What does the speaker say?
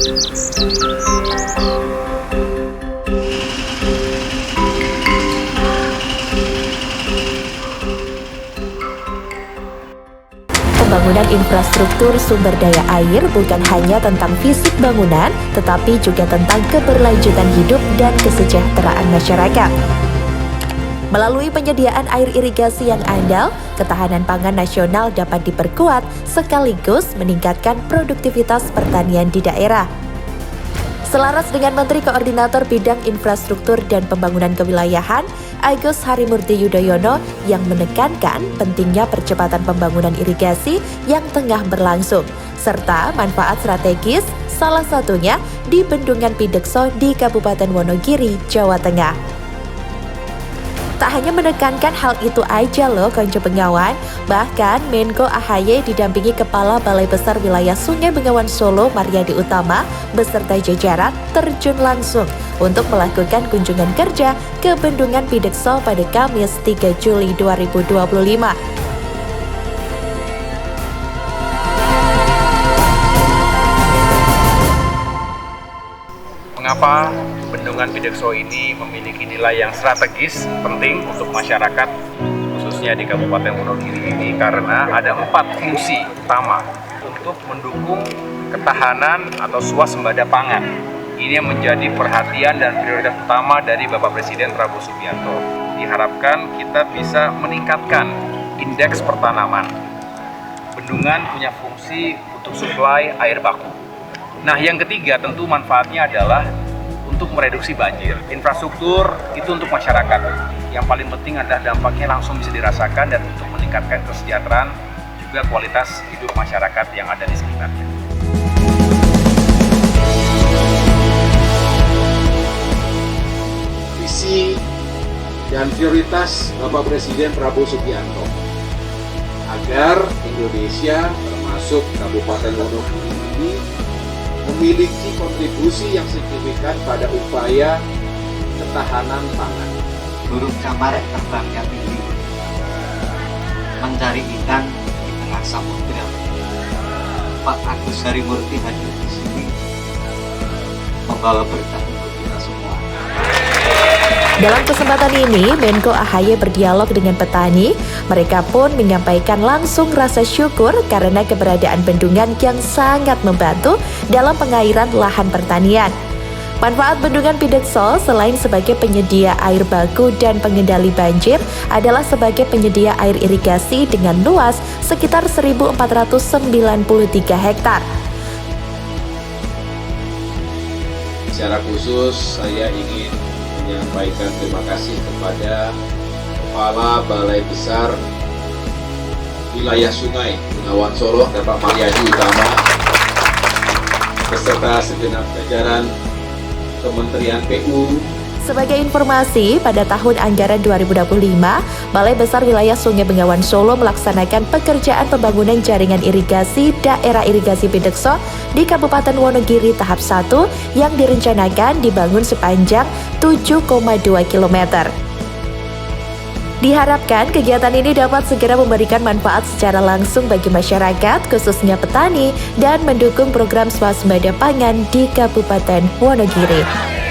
Pembangunan infrastruktur sumber daya air bukan hanya tentang fisik bangunan, tetapi juga tentang keberlanjutan hidup dan kesejahteraan masyarakat. Melalui penyediaan air irigasi yang andal, ketahanan pangan nasional dapat diperkuat sekaligus meningkatkan produktivitas pertanian di daerah. Selaras dengan Menteri Koordinator Bidang Infrastruktur dan Pembangunan Kewilayahan, Agus Harimurti Yudhoyono yang menekankan pentingnya percepatan pembangunan irigasi yang tengah berlangsung, serta manfaat strategis, salah satunya di Bendungan Pidekso di Kabupaten Wonogiri, Jawa Tengah. Tak hanya menekankan hal itu aja loh Konco Bengawan, bahkan Menko AHY didampingi Kepala Balai Besar Wilayah Sungai Bengawan Solo Mariadi Utama beserta jajaran terjun langsung untuk melakukan kunjungan kerja ke Bendungan Pidekso pada Kamis 3 Juli 2025. Mengapa Bendungan Pidekso ini memiliki nilai yang strategis penting untuk masyarakat khususnya di Kabupaten Wonogiri ini? Karena ada 4 fungsi utama untuk mendukung ketahanan atau swasembada pangan. Ini yang menjadi perhatian dan prioritas utama dari Bapak Presiden Prabowo Subianto. Diharapkan kita bisa meningkatkan indeks pertanaman. Bendungan punya fungsi untuk suplai air baku. Nah, yang ketiga tentu manfaatnya adalah untuk mereduksi banjir. Infrastruktur itu untuk masyarakat. Yang paling penting adalah dampaknya langsung bisa dirasakan dan untuk meningkatkan kesejahteraan juga kualitas hidup masyarakat yang ada di sekitarnya. Visi dan prioritas Bapak Presiden Prabowo Subianto agar Indonesia termasuk Kabupaten Wonogiri ini memiliki kontribusi yang signifikan pada upaya ketahanan pangan. Burung camar terbangnya tinggi, mencari ikan di tengah samudera. Pak Agus Harimurti hadir di sini membawa berkah untuk kita semua. Dalam kesempatan ini, Menko AHY berdialog dengan petani. Mereka pun menyampaikan langsung rasa syukur karena keberadaan bendungan yang sangat membantu dalam pengairan lahan pertanian. Manfaat Bendungan Pidekso selain sebagai penyedia air baku dan pengendali banjir adalah sebagai penyedia air irigasi dengan luas sekitar 1.493 hektar. Secara khusus saya ingin menyampaikan terima kasih kepada Kepala Balai Besar Wilayah Sungai Bengawan Solo, Bapak Mariadi Utama, beserta segenap jajaran Kementerian PU. Sebagai informasi, pada tahun anggaran 2025, Balai Besar Wilayah Sungai Bengawan Solo melaksanakan pekerjaan pembangunan jaringan irigasi daerah irigasi Pidekso di Kabupaten Wonogiri tahap 1 yang direncanakan dibangun sepanjang 7,2 km. Diharapkan kegiatan ini dapat segera memberikan manfaat secara langsung bagi masyarakat, khususnya petani, dan mendukung program swasembada pangan di Kabupaten Wonogiri.